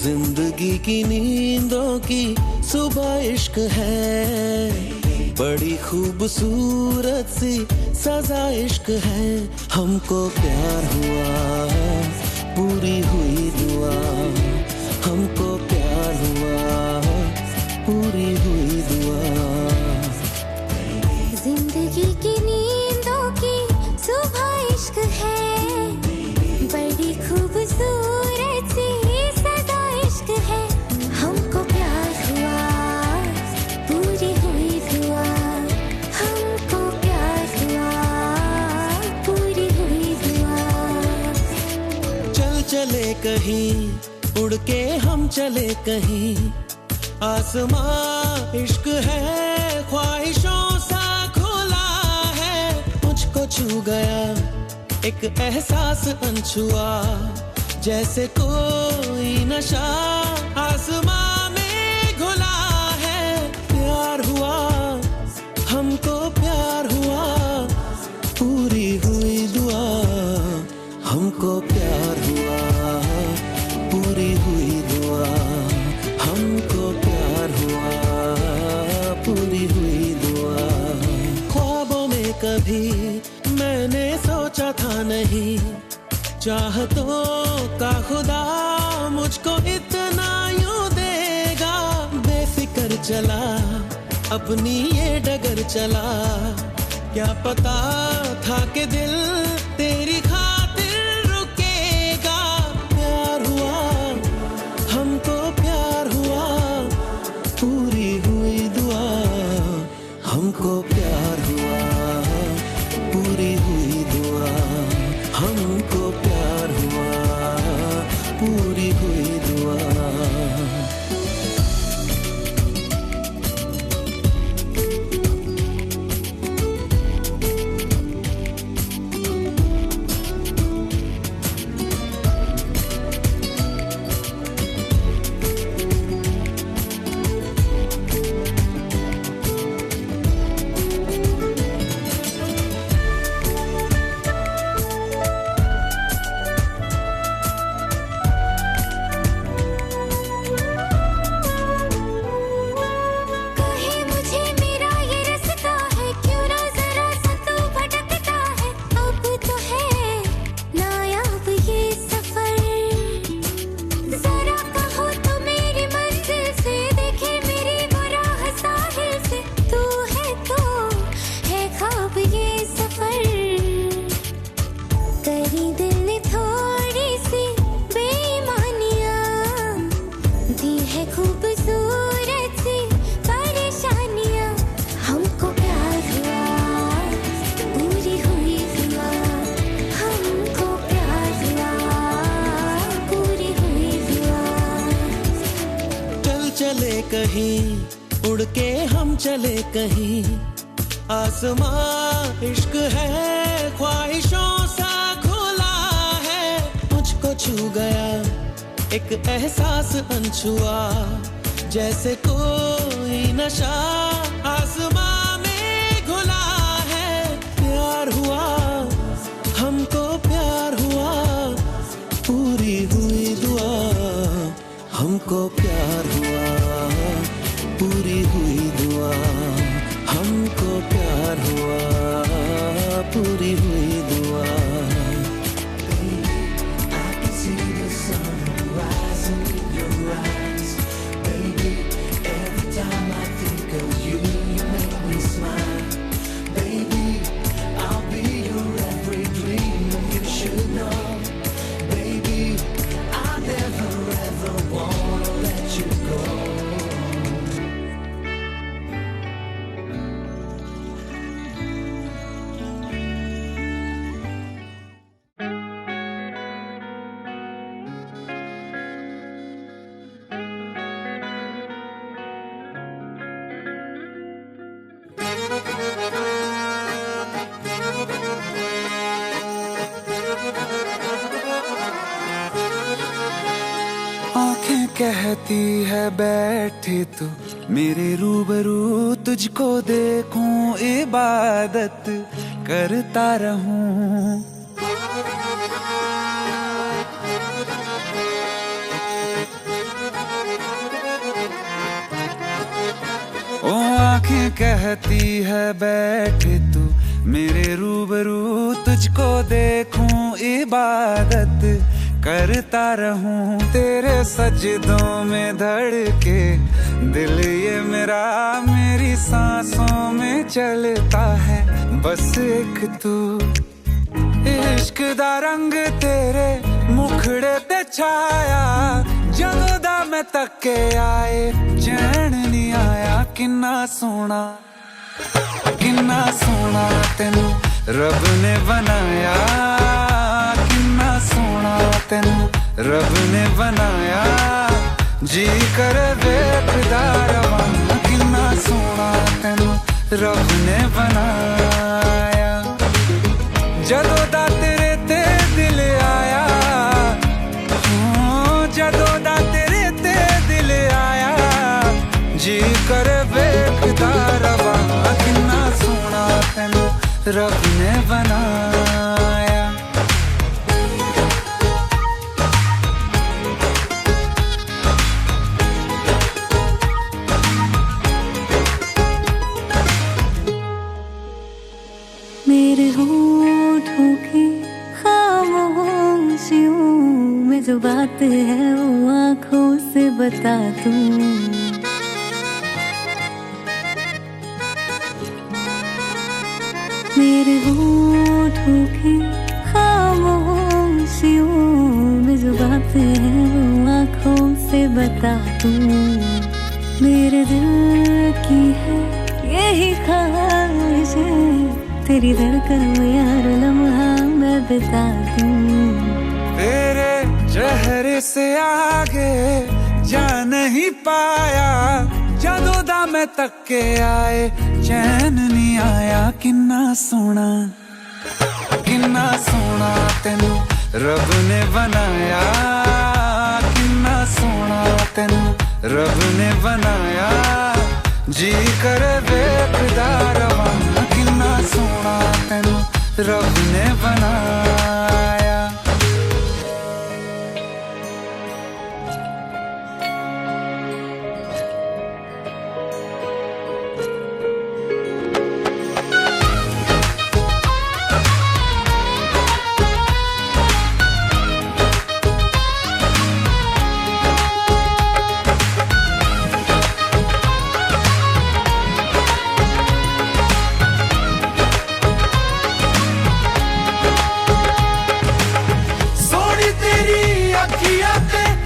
जिंदगी की नींदों की सुबह इश्क है, बड़ी खूबसूरत सी सजा इश्क है। हमको प्यार हुआ, पूरी हुई दुआ। हमको प्यार हुआ, पूरी हुई दुआ। जिंदगी की नींदों की सुबह इश्क है, बड़ी खूबसूरत सी सजा इश्क है। हमको प्यार हुआ, पूरी हुई दुआ। हमको प्यार हुआ, पूरी हुई दुआ। चल चले कहीं, उड़ के हम चले कहीं। आसमां इश्क है, ख्वाहिशों सा खुला है। मुझको छू गया एक एहसास अनछुआ, जैसे कोई नशा आसमां में घुला है। प्यार हुआ, हमको प्यार हुआ, पूरी हुई दुआ। हमको प्यार हुआ, पूरी हुई दुआ। हमको प्यार हुआ, पूरी हुई दुआ। ख्वाबों में कभी मैंने सोचा था नहीं, चाहतों का खुदा मुझको इतना यूं चला, अपनी ये डगर चला। क्या पता था कि दिल तेरी खातिर रुकेगा। प्यार हुआ, हमको प्यार हुआ, पूरी हुई दुआ। हमको प्यार हुआ, पूरी हुई दुआ। हमको प्यार हुआ, पूरी हुई दुआ। चले कहीं उड़ के हम चले कहीं, आसमां इश्क है ख्वाहिशों सा खुला है। मुझको छू गया एक एहसास अनछुआ, जैसे कोई नशा आसमां में घुला है। प्यार हुआ, हमको प्यार हुआ, पूरी हुई दुआ। हमको प्यार हुआ, पूरी हुई दुआ। हमको प्यार हुआ, पूरी हुई दुआ। I can see the sun rising in your eyes, baby. Every time I think of you, you make me smile, baby. I'll be your every dream, and you should know, baby. I never ever wanna let you go. आँखें कहती है बैठे तू मेरे रूबरू, तुझको देखूं इबादत करता रहूं। ओ आँखें कहती है बैठे तू मेरे रूबरू, तुझको देखूं इबादत करता रहूं। तेरे सजदों में धड़के दिल ये मेरा, मेरी सांसों में चलता है बस एक तू। इश्क दा रंग तेरे मुखड़े ते छाया, जदों दा मैं तके आए चैन नहीं आया। किन्ना सोना तेनू रब ने बनाया, किन्ना सोना तेनू रब ने बनाया। जी कर वेखदा रवां, किन्ना सोना तेनू रब ने बनाया। जदों दा तेरे ते दिल आया, जदों दा तेरे ते दिल आया। जी कर वेखदा रवां, किन्ना सोना तेनू रब ने बनाया। मेरे होठों की खामोशियों में जो बात है वो आँखों से बता दूं। मेरे होठों की खामोशियों में जो बातें हैं वो आँखों से बता दूं। मेरे दिल की है यही ख्वाहिश है, तेरी धड़कन में हर लम्हा मैं बिता दूं। तेरे चेहरे से आगे जा नहीं पाया, जदों दा मैं तक्के आए चैन नहीं आया। किन्ना सोना तेनू रब ने बनाया, किन्ना सोना तेनू रब ने बनाया। जी कर वेखदा रवां, किन्ना सोना तेनू रब ने बनाया।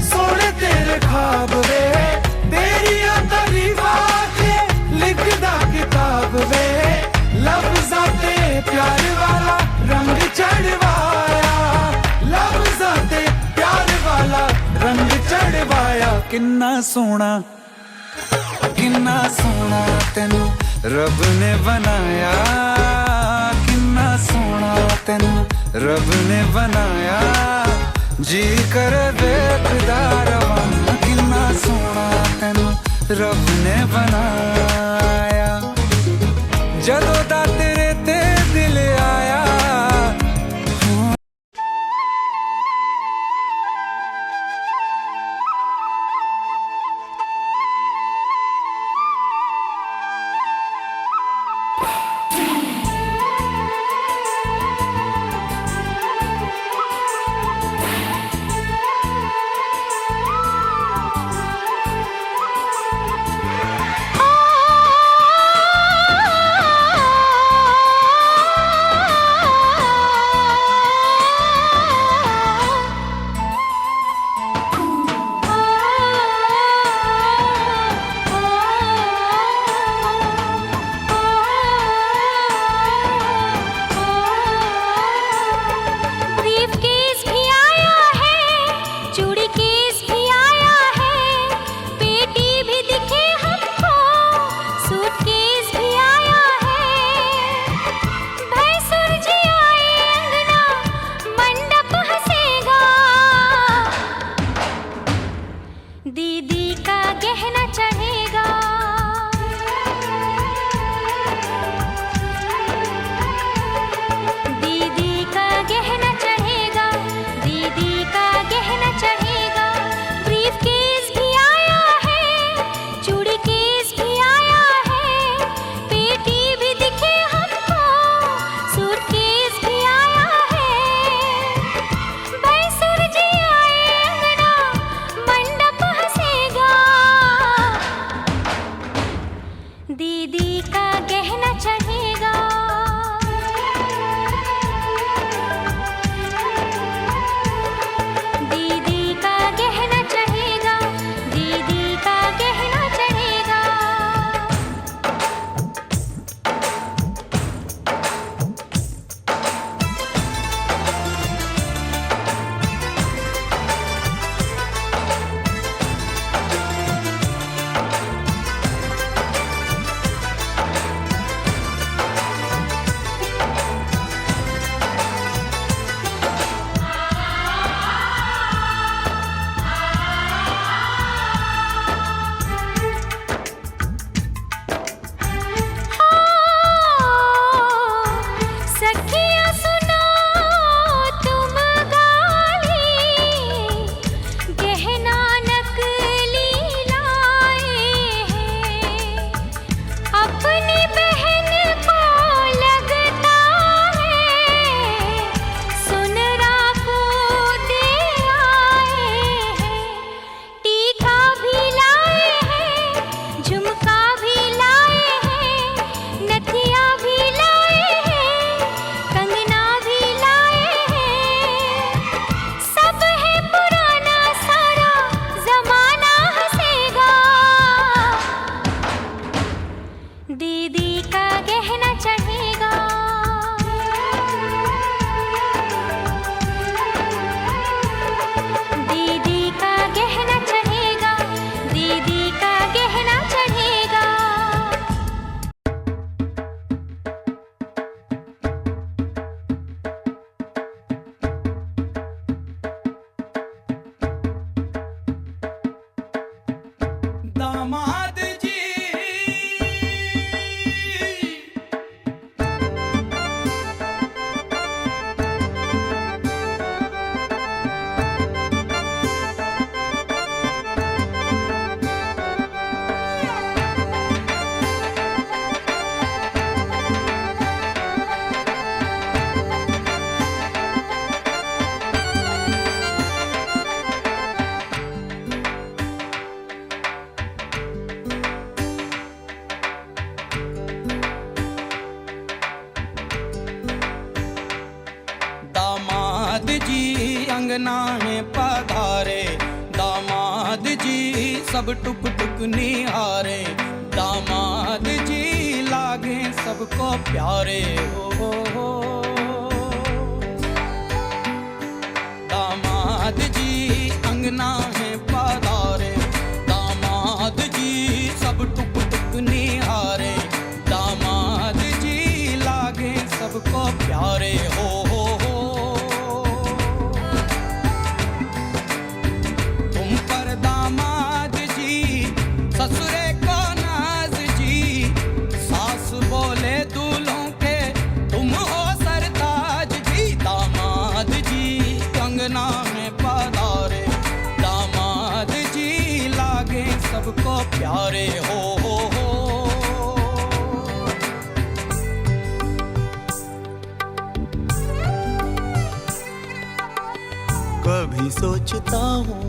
सोने तेरे ख्वाब वे, तेरिया तारीफां के लिखदा किताब वे। लफ्ज़ां ते प्यार वाला रंग चढ़वाया, लफ्ज़ां ते प्यार वाला रंग चढ़वाया। किन्ना सोना तेनू रब ने बनाया, किन्ना सोना तेनू रब ने बनाया। जी कर वेखदा रवां, किन्ना सोना तेनू रब ने बनाया। जदों दा तेरे ते दिल आया, दामाद जी दामाद जी अंगना में पधारे, दामाद जी सब टुक टुक निहारे, दामाद जी लागे सबको प्यारे हो। दामाद जी अंगना में पधारे, दामाद जी सब टुक टुक निहारे, दामाद जी लागे सबको प्यारे हो। ससुरे को नाज जी, सास बोले दूल्हों के तुम हो सरताज जी, दामाद जी कंगना में पधारे, दामाद जी लागे सबको प्यारे हो। कभी सोचता हूँ,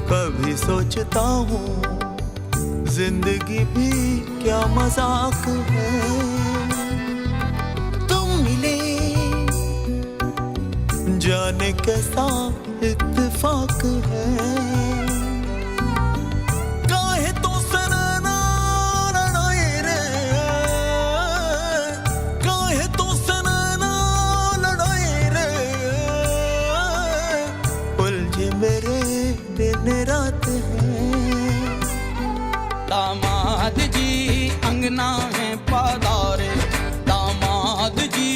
कभी सोचता हूँ जिंदगी भी क्या मजाक है। तुम मिले जाने कैसा इत्तेफाक है। काहे तो सनना लड़ाए रे, काहे तो सनना लड़ाए रे, उलझे मेरे दिन रात है। दामाद जी अंगना में पधारे, दामाद जी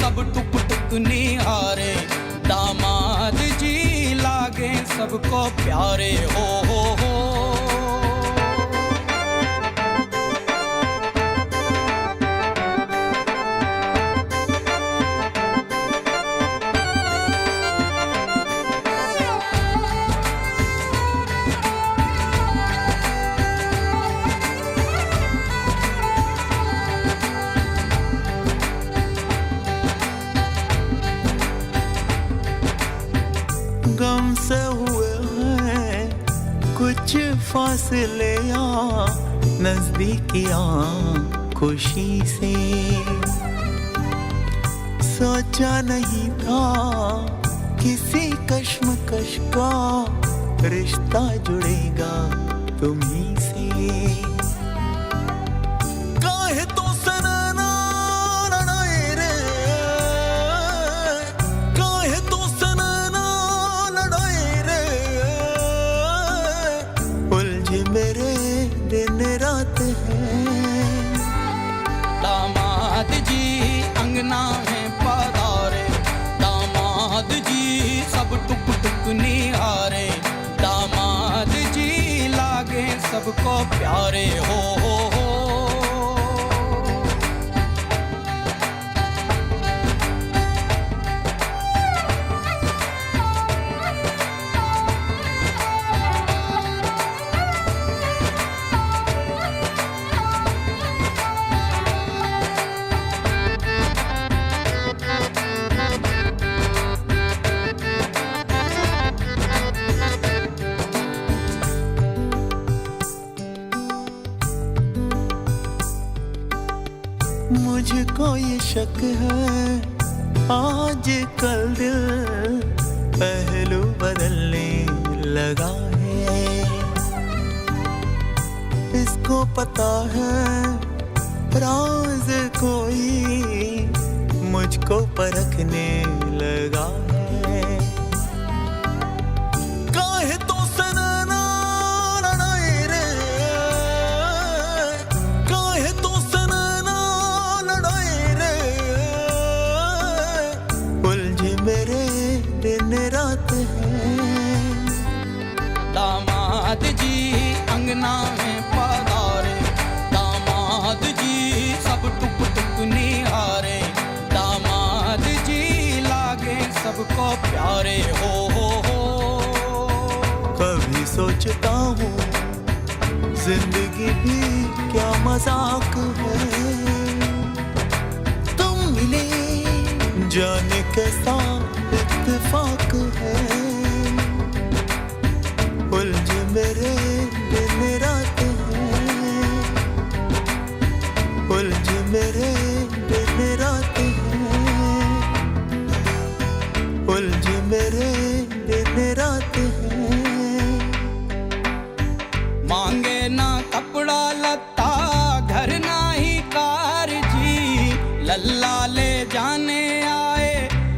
सब टुक टुक निहारे, दामाद जी लागे सबको प्यारे हो। गम से हुए हैं कुछ फासले या नजदीकियां खुशी से। सोचा नहीं था किसी कश्मकश का रिश्ता जुड़ेगा तुम्ही से। काहे तो सनना लड़ाए रे, काहे तो सनना लड़ाए रे, उलझे मेरे दिन रात है। दामाद जी अंगना में पधारे, दामाद जी सब टुक टुक निहारे, दामाद जी लागे सबको प्यारे हो। मुझको ये शक है आज कल दिल पहलू बदलने लगा है। इसको पता है राज कोई मुझको परखने लगा है। काहे तो सनना लड़ाए रे, काहे तो सनना लड़ाए रे, उलझे मेरे दिन रात है। दामाद जी अंगना में पधारे, दामाद जी सब टुक टुक निहारे, दामाद जी लागे सबको प्यारे हो। कभी सोचता हूँ जिंदगी भी क्या मजाक है, तुम मिले जाने कैसा इत्तेफाक है, उलझे मेरे दिन रात हैं, उलझे मेरे दिन रात हैं, उलझे मेरे दिन रात हैं। मांगे ना कपड़ा लत्ता घर ना ही कार जी, लल्ला ले जाने आए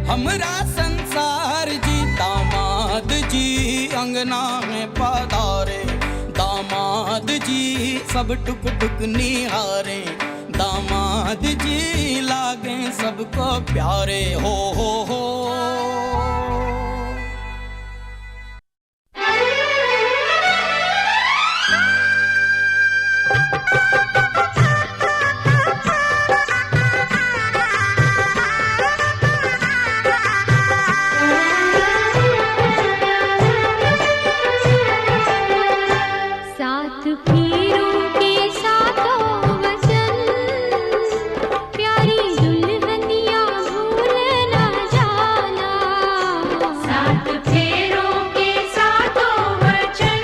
हमरा संसार जी, दामाद जी अंगना में पधारे, दामाद जी सब टुक टुक निहारे, दामाद जी लागे सबको प्यारे हो। साथ फेरों के साथों वचन, प्यारी दुल्हनिया भूल न जाना। साथ फेरों के साथों वचन,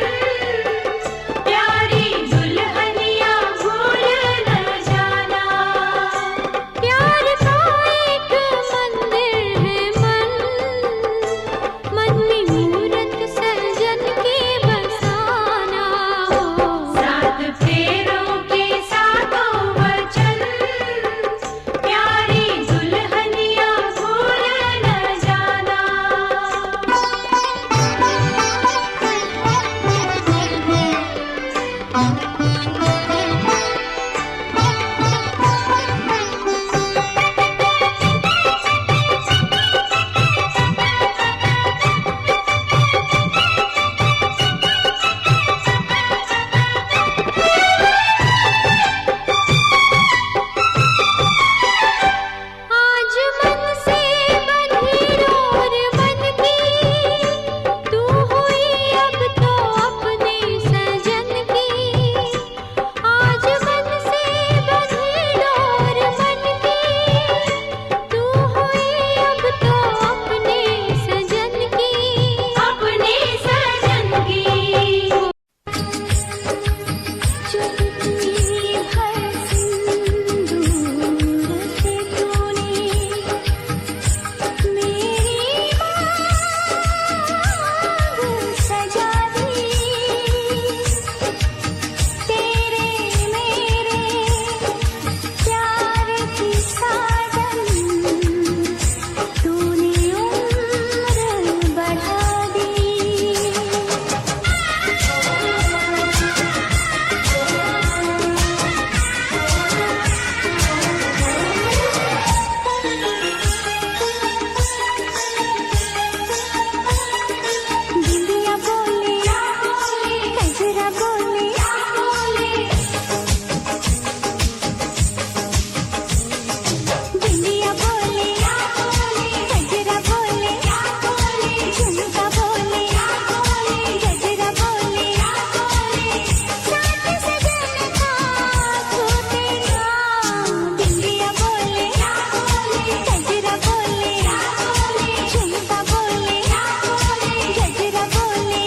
प्यारी दुल्हनिया भूल न जाना। प्यार का एक मंदिर है मन, मन में मूरत सजन के बसाना। साथ फेरों के साथों वचन, प्यारी दुल्हनिया भूल न जाना। आज मन से बंधी डोर मन की, तू हुई अब तो अपने सजन की। आज मन से बंधी डोर मन की, तू हुई अब तो अपने सजन की, अपने सजन की। चुटकी भर सिंदूर से तूने मेरी मांग सजा दी, तेरे मेरे प्यार की साजन, तूने उम्र बढ़ा दी। बिंदिया बोले, गजरा बोले, बिंदिया बोले, गजरा बोले, झुमका बोले, गजरा बोले, साथ सजन का छूटेगा। बिंदिया बोले, गजरा बोले, झुमका बोले, गजरा बोले,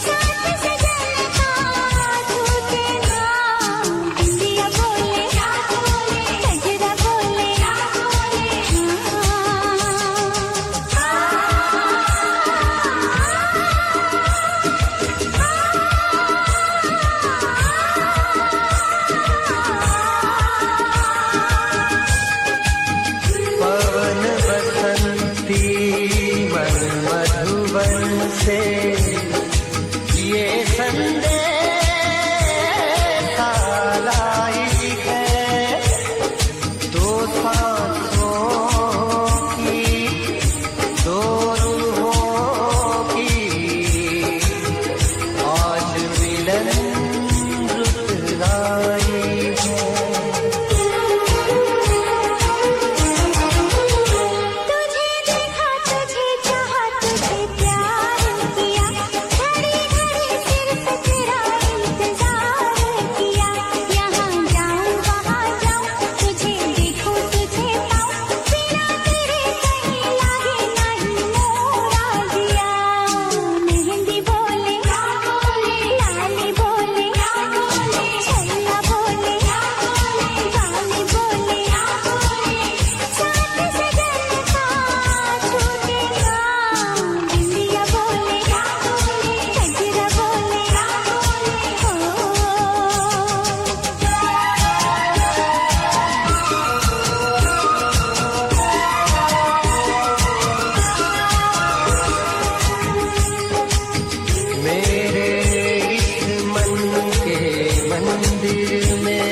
साथ सजन का छूटेगा। बिंदिया बोले, गजरा बोले, पवन बसंती मन मधुबन से ये संदेश लाई है, दो सांसों की दो रूहों की तेरे इस मन के मंदिर में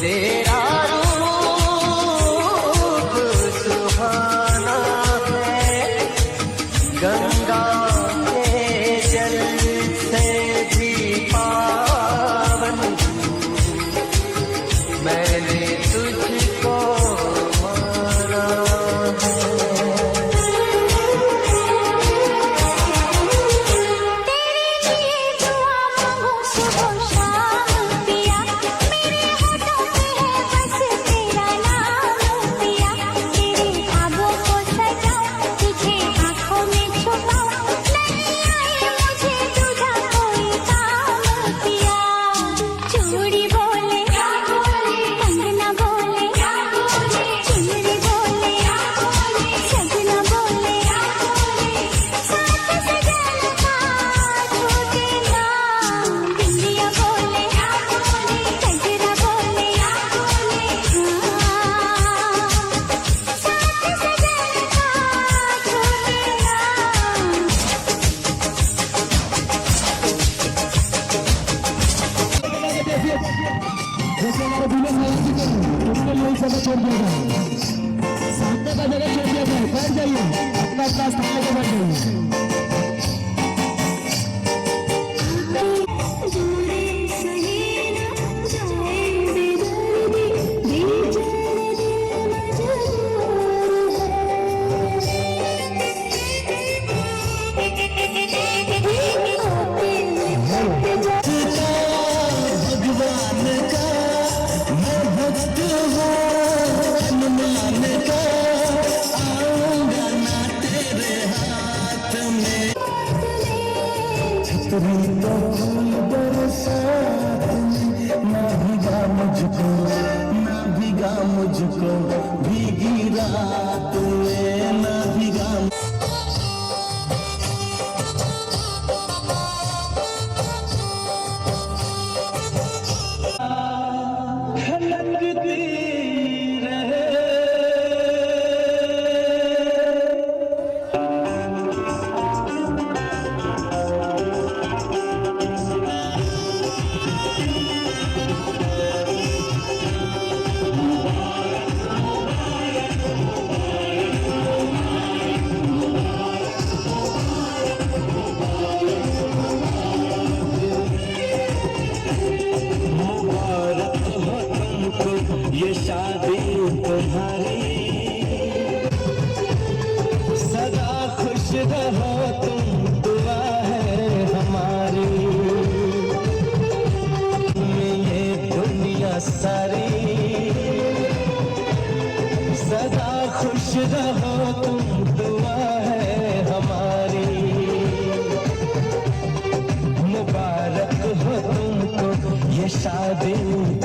तेरा रूप सुहाना है। गंगा के जल से भी पावन मैंने तुझको माना है। तेरे लिए दुआ मांगू सुबह शाम पिया, मेरे होठों पे है बस तेरा नाम पिया। तेरे ख्वाबों को सजाऊं, तुझे आँखों में छुपाऊं, नहीं आए मुझे तुझा कोई काम पिया। चूड़ी बोले कंगना बोले, चुनरी बोले सजना बोले, साथ सजन का छूटे ना। बिंदिया बोले गजरा बोले, साथ सजन का छूटे ना। जैसे हमारे दुल्हन है उसके लिए सब छोड़ दिया जाए, सामने का जगह छोड़ दिया जाए, बैठ जाइए अपना अपना स्थान पे बैठ जाइए। जोड़े सही ना जाए बेदर्दी, बेचैन दिल भगवान का मैं भक्त हूँ, हनुमान का आऊंगा ना तेरे हाथ में। छतरी तो फूल बरसात में ना भीगा मुझको, ना भीगा मुझको, भीगी रात में ना भीगा। खलकती रहे मुबारक हो तुमको ये शादी तुम्हारी, सदा खुश रहो तुम, दुआ है हमारी। ये दुनिया सारी सदा खुश रहो तुम, दुआ है हमारी। मुबारक हो तुमको ये शादी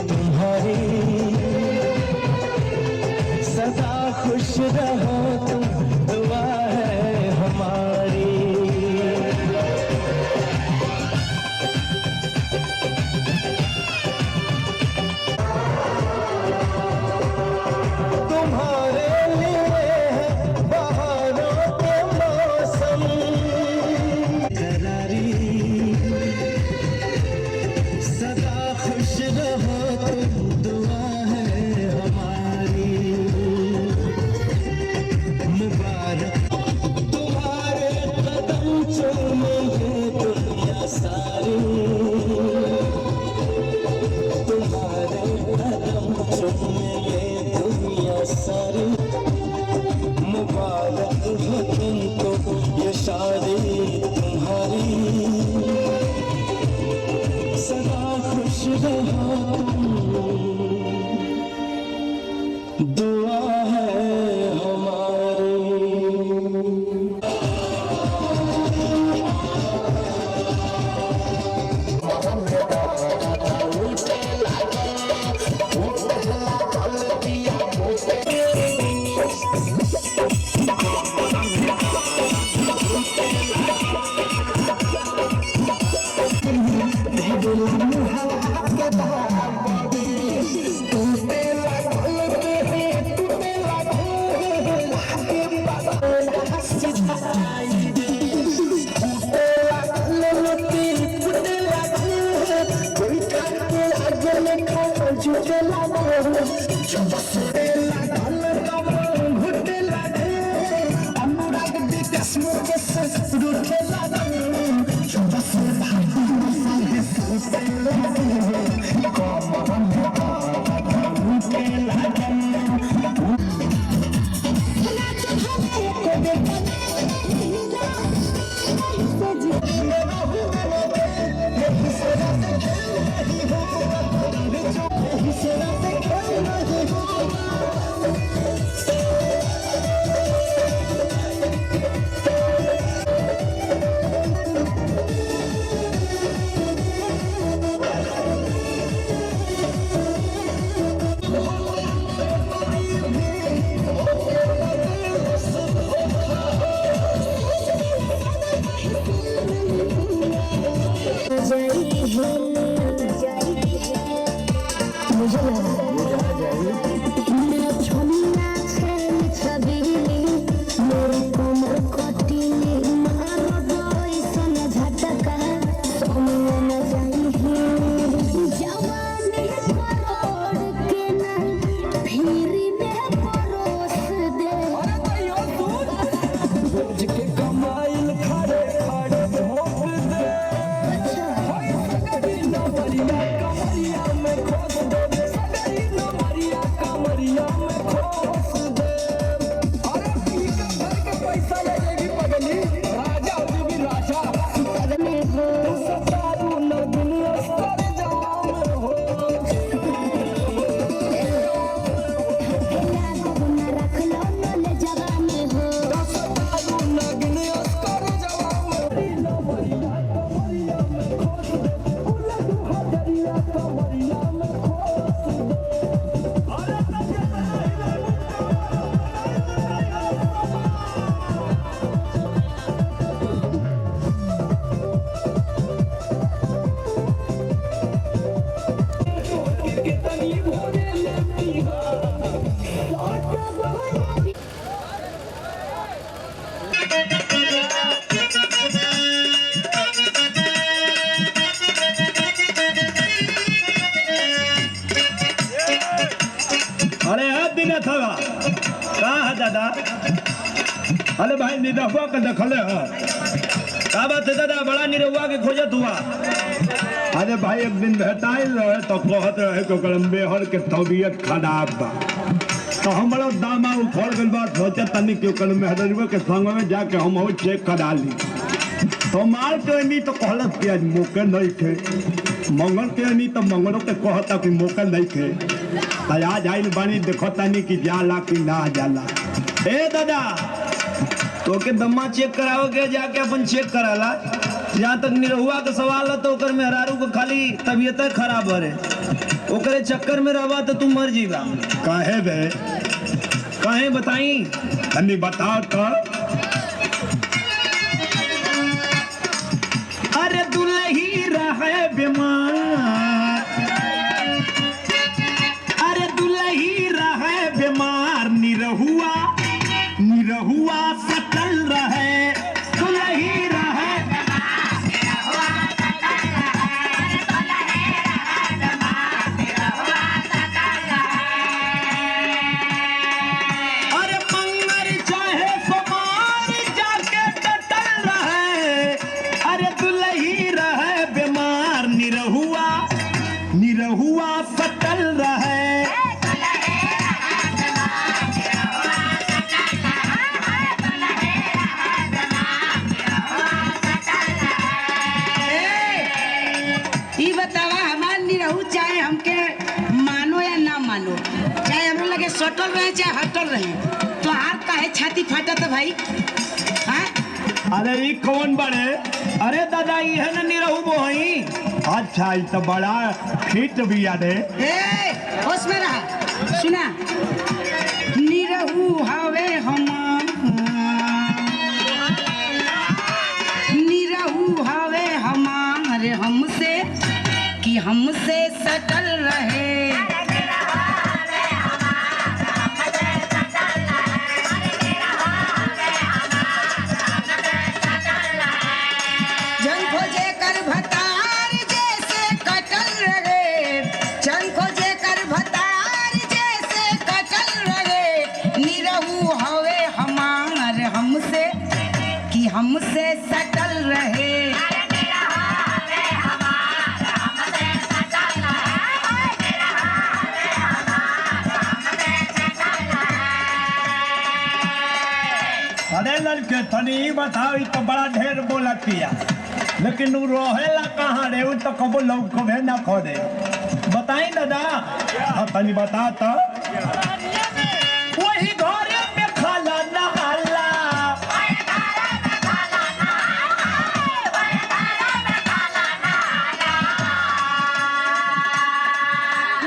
तुम्हारी, सदा खुश रहो तुम, दुआ है हमारी। तुम्हारे लिए है बहारों के मौसम, करारी सदा खुश रहो तुम, दुआ है हमारी। मुबारक तुम्हारे कदम चूमेंगे दुनिया सारी, तुम्हारे कदम चूमेंगे दुनिया सारी। मुबारक हो तुमको ये शादी तुम्हारी, सदा खुश रहो तुम, दुआ है हमारी। दादा। अरे भाई निरहुआ का दखल है का बात है दादा, बड़ा निरहुआ के खोजत हुआ। अरे भाई एक दिन भेटाइल रहे तो कहत रहे कि बेहर के तबीयत खराब बा, तो हमारा दामा उखड़ गल बा। सोचा तनी कि मेहरवा के संग में जाके हम चेक करा ली। तो मार के नहीं तो कहलत कि आज मौके नहीं थे, मंगल के नहीं तो मंगलों के कहता कि मौके नहीं थे। आज आइल बानी देखो तानी कि जाला कि ना जाला। ए दादा तो के दम्मा चेक कराओ के जाके अपन चेक कराला। जहाँ तक निरहुआ का सवाल है तो ओकर मेहरारू को खाली तबीयत खराब है, ओकरे चक्कर में रहवा तो तू मर जीवा। काहे बे, काहे बताई तनी बताओ तो। अरे दुल्ही रहे बीमार, अरे दुल्ही रहे बीमार, निरहुआ निरहुआ सटल रहे, दुल्ही रहे। अरे मंगर चाहे सोमार जाके डटल रहे, अरे दुल्ही रहे बीमार, निरहुआ निरहुआ सटल रहे। चाहे हमके मानो या ना मानो, चाहे हम लगे सटल रहे चाहे हटल रहे, तो हाथ काहे छाती फाटा था भाई। हाँ? अरे ये कौन बड़े? अरे दादा ये है ना निरहु बोही। अच्छा ये तो बड़ा फिट भी याद है। होश में रहा, सुना निरहु हवे हम, निरहु हवे हमारे हमसे कि हमसे सटल रहे। जन खोजे कर भतार जैसे कटल रहे, जन खोजे कर भतार जैसे कटल रहे, निरहु हवे हमार हमसे कि हमसे सटल रहे। अरे लड़के तनी ई बताओ, ई तो बड़ा ढेर बोला पिया, लेकिन उ रहेला कहाँ रे? उ तो कबो लोग कभे ना खो दे। बताई दादा, हाँ तनी बता तो। वही घरे में खाला नहाला,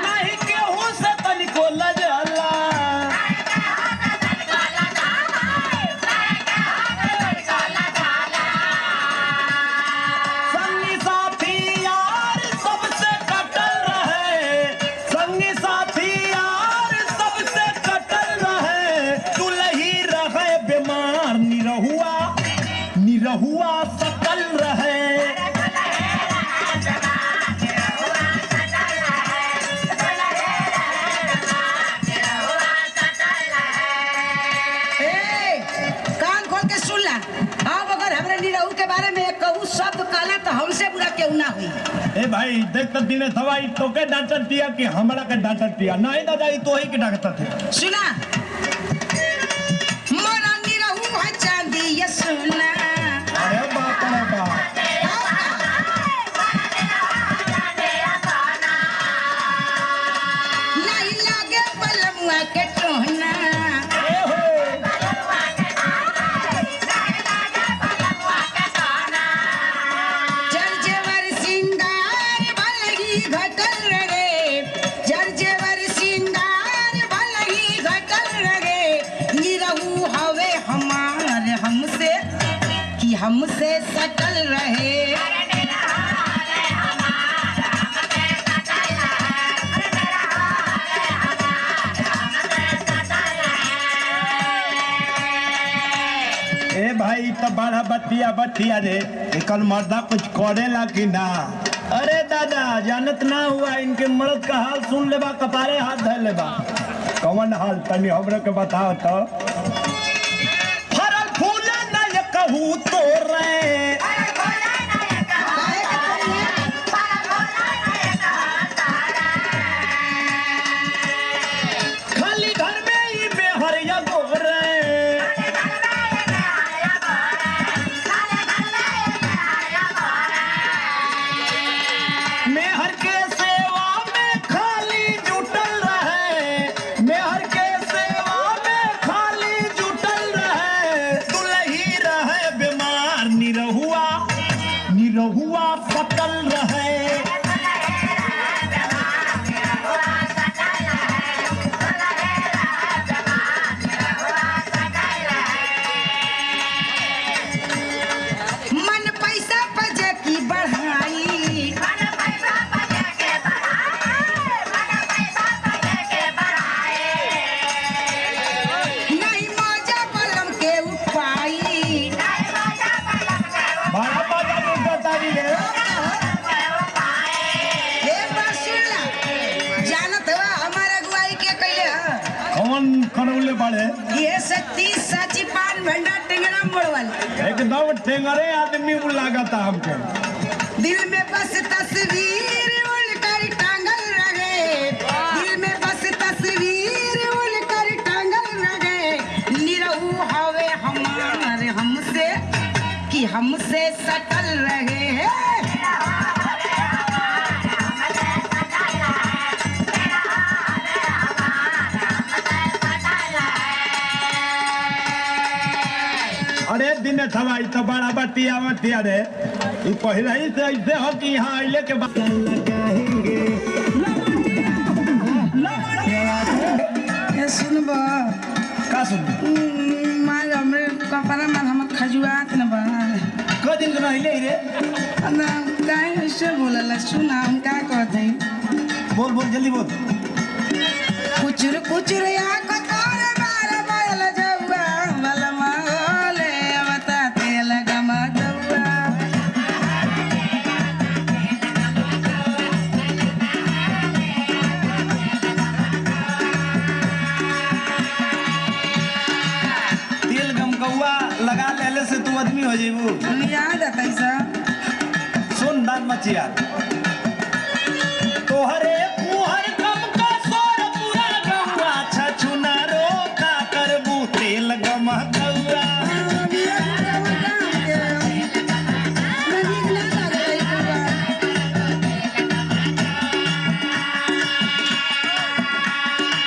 नहीं केहू से तनिको लजला। संगी साथी यार सबसे कटल रहे, संगी साथी यार सबसे कटल रहे, दुलही रहे बीमार, निरहुआ निरहुआ सकल रहे। ए, कान खोल के सुन ला। अब अगर हमरे निरहू के बारे में कहूँ शब्द कहला तो हमसे बुरा क्यों ना हुई। ए भाई देख तो दिने दवाई तो के डॉक्टर दिया कि हमरा के डॉक्टर दिया? नहीं दादा, ई तो ही के डॉक्टर थे। सुना, मोरा निरहू है चांदी ये सुना। अरे बाप रे बाप, नहीं लागे बलमुआ के टोहना। ए हो जर्जेवर सिंगार भलही घटल रे, जर्जेवर सिंगार भलही घटल रे, निरहू हवे हमार हमसे कि हमसे सटल रहे। ए भाई तो बड़ा बतिया बतिया रे, कल मर्दा कुछ करेला कि ना? अरे दादा जानत ना हुआ, इनके मर्द का हाल सुन लेबा, कपारे हाथ धर लेबा। कौन हाल तनी हमरा के बताओ तो। फरल फूल न ये कहू तो रे, खाली घर में ही बेहर या गोरे, मेहर के सेवा में खाली जुटल रहे, मेहर के सेवा में खाली जुटल रहे, दुलही रहे बीमार, निरहुआ निरहुआ सकल रहे। मन पैसा पजे की बढ़ाई, नहीं मौजा बलम के उपाई। बड़ा बाजा में बताई रे। एक बार सुन ला, जानत हुआ हमारा अगुवाई के कैले ह? कौन करौले बड़े? ये सच्ची साची पान भंडार टेंगरा मोड़वाल। एकदम टेंगरे आदमी वो लागता हमके। दिल में बस तस्वीर उनकर टांगल रहे, दिल में बस तस्वीर उनकर टांगल रहे, निरहू हवे हमार हमसे कि हमसे सटल रहे। अरे दिन थवाई तो बड़ा बतिया बतिया रे, ई पहले ही से ऐसे हो कि यहाँ आइले के बाद लगाएंगे। ये सुनबो का सुन? मार हमरे कपड़ा मार हमर खजुआत न बा। क दिन के रहले रे? ना काहे ऐसे बोलला? सुना हम का कहत हई। बोल बोल जल्दी बोल। कुचुर कुचुर या कतोर बार बायल जौआ, बलमा ओले अवता तेल गमा जौआ। तेल गमकौआ लगा लेले से तू आदमी हो जेबू याद आता है सब सुन दान मचिया